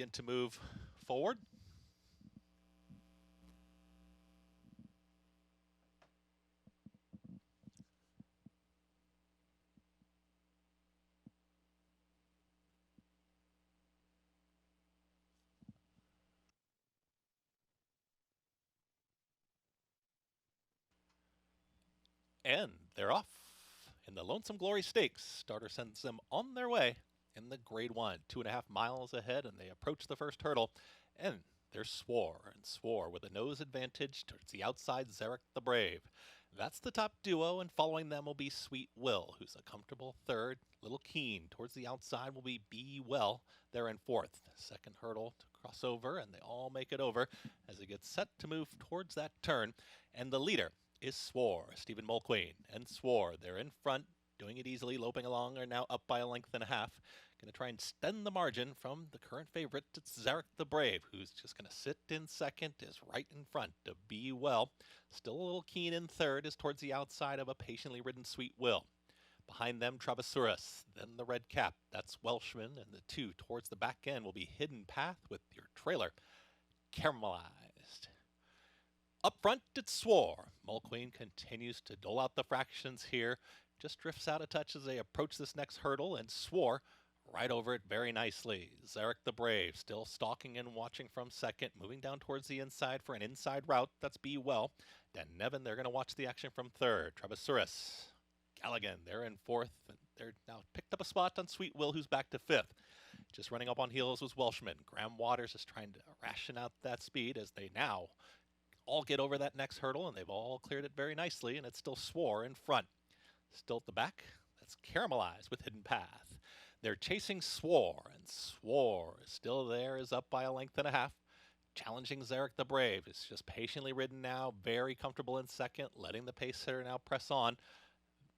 begin to move forward. And they're off. In the Lonesome Glory Stakes, starter sends them on their way in the Grade 1. 2.5 miles ahead, and they approach the first hurdle. And there's Swore with a nose advantage towards the outside, Zarek the Brave. That's the top duo, and following them will be Sweet Will, who's a comfortable third. Little Keen towards the outside will be Be Well. They're in fourth. Second hurdle to cross over, and they all make it over as it gets set to move towards that turn. And the leader is Swore, Stephen Mulqueen, and Swore. They're in front, doing it easily, loping along, are now up by a length and a half. Going to try and extend the margin from the current favorite. It's Zarek the Brave, who's just going to sit in second, is right in front to Be Well. Still a little Keen in third, is towards the outside of a patiently ridden Sweet Will. Behind them, Travasaurus, then the red cap. That's Welshman, and the two towards the back end will be Hidden Path with your trailer, Caramelized. Up front, it's Swore. Mulqueen continues to dole out the fractions here. Just drifts out a touch as they approach this next hurdle, and Swore right over it very nicely. Zarek the Brave still stalking and watching from second, moving down towards the inside for an inside route. That's Be Well. Dan Nevin, they're going to watch the action from third. Travasaurus, Callaghan, they're in fourth. And they're now picked up a spot on Sweet Will, who's back to fifth. Just running up on heels was Welshman. Graham Waters is trying to ration out that speed as they now all get over that next hurdle, and they've all cleared it very nicely, and it's still Swore in front. Still at the back, that's Caramelized with Hidden Path. They're chasing Swore, and Swore is still there, is up by a length and a half. Challenging Zarek the Brave. It's just patiently ridden now, very comfortable in second, letting the pace hitter now press on.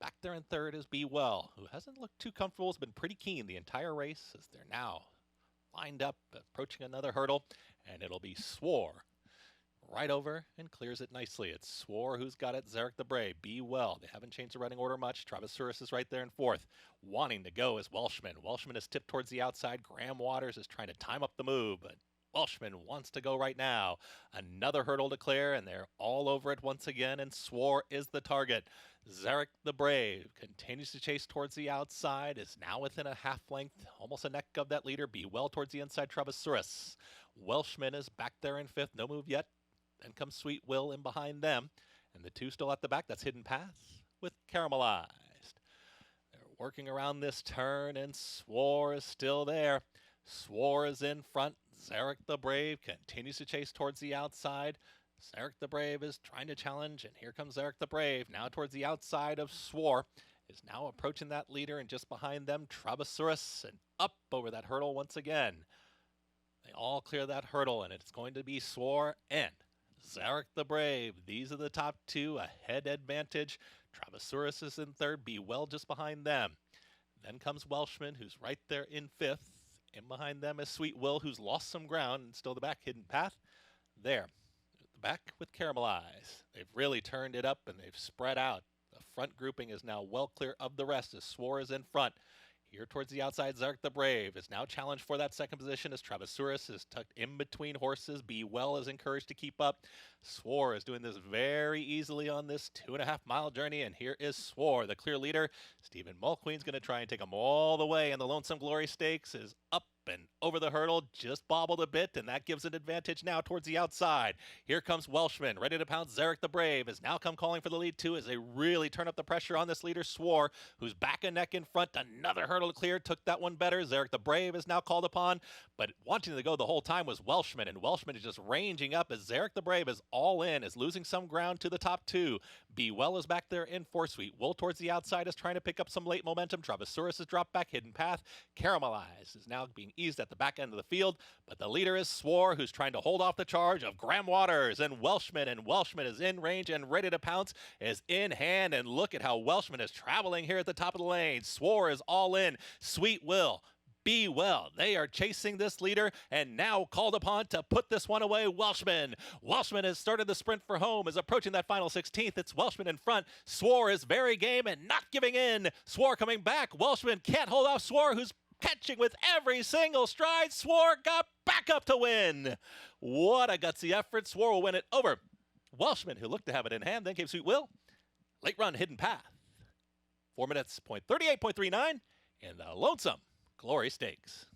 Back there in third is Be Well, who hasn't looked too comfortable, has been pretty keen the entire race as they're now lined up, approaching another hurdle, and it'll be Swore right over and clears it nicely. It's Swore who's got it, Zarek the Brave, Be Well. They haven't changed the running order much. Travasaurus is right there in fourth. Wanting to go is Welshman. Welshman is tipped towards the outside. Graham Waters is trying to time up the move, but Welshman wants to go right now. Another hurdle to clear, and they're all over it once again, and Swore is the target. Zarek the Brave continues to chase towards the outside, is now within a half length, almost a neck of that leader. Be Well towards the inside, Travasaurus. Welshman is back there in fifth, no move yet. Then comes Sweet Will in behind them. And the two still at the back, that's Hidden Path with Caramelized. They're working around this turn, and Swore is still there. Swore is in front. Zarek the Brave continues to chase towards the outside. Zarek the Brave is trying to challenge, and here comes Zarek the Brave, now towards the outside of Swore. Is now approaching that leader, and just behind them, Travasaurus, and up over that hurdle once again. They all clear that hurdle, and it's going to be Swore and Zarek the Brave. These are the top two, a head advantage. Travasaurus is in third, Be Well just behind them. Then comes Welshman, who's right there in fifth. In behind them is Sweet Will, who's lost some ground, and still the back, Hidden Path. There, the back with Caramelized. They've really turned it up, and they've spread out. The front grouping is now well clear of the rest as Swore is in front. Here towards the outside, Zarek the Brave is now challenged for that second position as Travasaurus is tucked in between horses. Be Well is encouraged to keep up. Swore is doing this very easily on this 2.5 mile journey, and here is Swore, the clear leader. Stephen Mulqueen's going to try and take him all the way, and the Lonesome Glory Stakes is up and over the hurdle, just bobbled a bit, and that gives an advantage now towards the outside. Here comes Welshman, ready to pounce. Zarek the Brave has now come calling for the lead too as they really turn up the pressure on this leader, Swore, who's back and neck in front. Another hurdle to clear, took that one better. Zarek the Brave is now called upon, but wanting to go the whole time was Welshman, and Welshman is just ranging up as Zarek the Brave is all in, is losing some ground to the top two. Be Well is back there in fourth. Sweet Will towards the outside is trying to pick up some late momentum. Travasaurus has dropped back. Hidden Path. Caramelized is now being eased at the back end of the field, but the leader is Swore, who's trying to hold off the charge of Graham Waters and Welshman is in range and ready to pounce, is in hand, and look at how Welshman is traveling here at the top of the lane. Swore is all in. Sweet Will, Be Well, they are chasing this leader and now called upon to put this one away. Welshman has started the sprint for home, is approaching that final 16th. It's Welshman in front. Swore is very game and not giving in. Swore coming back. Welshman can't hold off Swore, who's catching with every single stride. Swore got back up to win. What a gutsy effort. Swore will win it over Welshman, who looked to have it in hand. Then came Sweet Will. Late run, Hidden Path. 4 minutes, .38.39 in the Lonesome Glory Stakes.